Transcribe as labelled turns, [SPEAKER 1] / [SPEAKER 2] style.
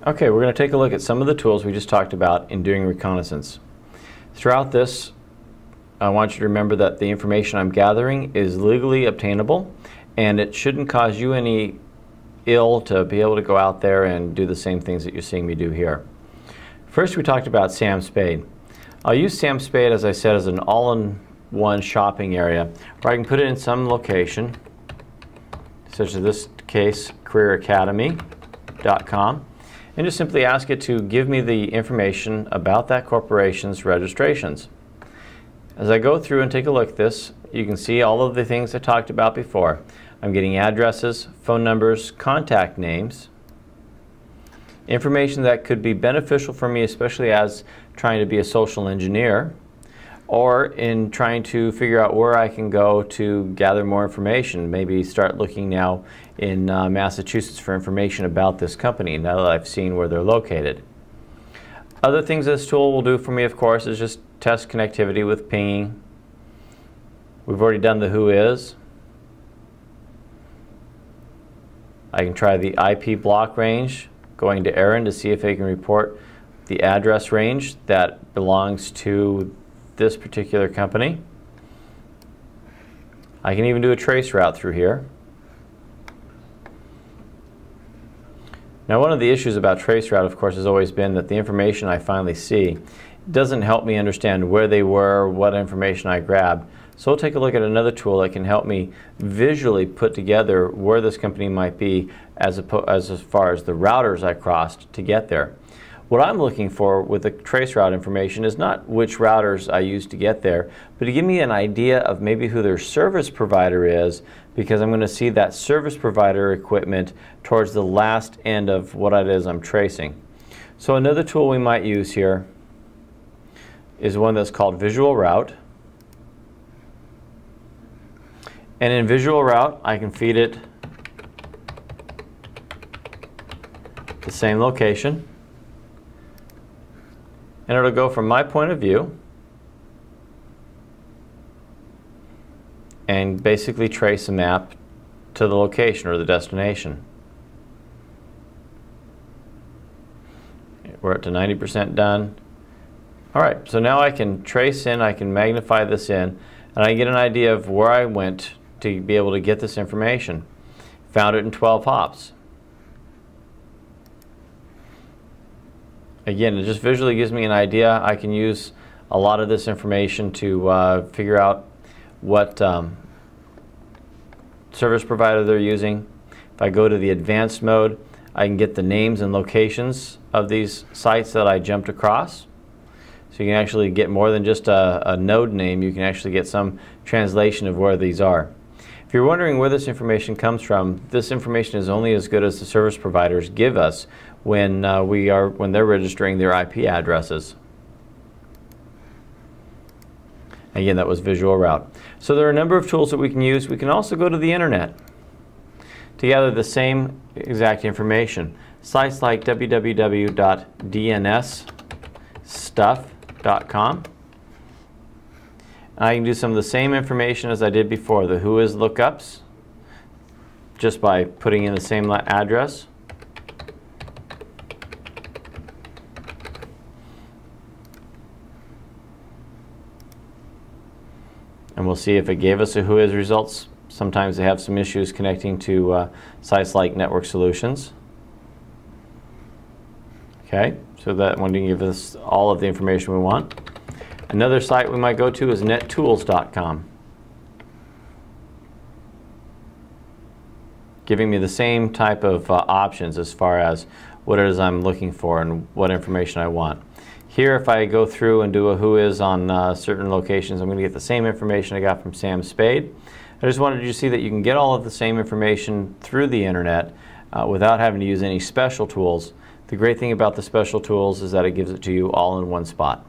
[SPEAKER 1] Okay, we're going to take a look at some of the tools we just talked about in doing reconnaissance. Throughout this, I want you to remember that the information I'm gathering is legally obtainable, and it shouldn't cause you any ill to be able to go out there and do the same things that you're seeing me do here. First, we talked about Sam Spade. I'll use Sam Spade, as I said, as an all-in-one shopping area where I can put it in some location, such as this case, careeracademy.com, and just simply ask it to give me the information about that corporation's registrations. As I go through and take a look at this, you can see all of the things I talked about before. I'm getting addresses, phone numbers, contact names, information that could be beneficial for me, especially as trying to be a social engineer, or in trying to figure out where I can go to gather more information. Maybe start looking now in Massachusetts for information about this company now that I've seen where they're located. Other things this tool will do for me, of course, is just test connectivity with pinging. We've already done the who is. I can try the IP block range, going to Aaron to see if they can report the address range that belongs to this particular company. I can even do a trace route through here. Now, one of the issues about trace route, of course, has always been that the information I finally see doesn't help me understand where they were, what information I grabbed. So we'll take a look at another tool that can help me visually put together where this company might be as far as the routers I crossed to get there. What I'm looking for with the traceroute information is not which routers I used to get there, but to give me an idea of maybe who their service provider is, because I'm going to see that service provider equipment towards the last end of what it is I'm tracing. So another tool we might use here is one that's called Visual Route. And in Visual Route, I can feed it the same location. And it'll go from my point of view and basically trace a map to the location or the destination. We're up to 90% done. All right, so now I can trace in, I can magnify this in, and I get an idea of where I went to be able to get this information. Found it in 12 hops. Again, it just visually gives me an idea. I can use a lot of this information to figure out what service provider they're using. If I go to the advanced mode, I can get the names and locations of these sites that I jumped across. So you can actually get more than just a node name. You can actually get some translation of where these are. If you're wondering where this information comes from, this information is only as good as the service providers give us when they're registering their IP addresses. Again, that was Visual Route. So there are a number of tools that we can use. We can also go to the internet to gather the same exact information. Sites like www.dnsstuff.com. I can do some of the same information as I did before, the who is lookups, just by putting in the same address. And we'll see if it gave us a who is results. Sometimes they have some issues connecting to sites like Network Solutions. Okay, so that one didn't give us all of the information we want. Another site we might go to is nettools.com, giving me the same type of options as far as what it is I'm looking for and what information I want. Here, if I go through and do a who is on certain locations, I'm going to get the same information I got from Sam Spade. I just wanted you to see that you can get all of the same information through the internet without having to use any special tools. The great thing about the special tools is that it gives it to you all in one spot.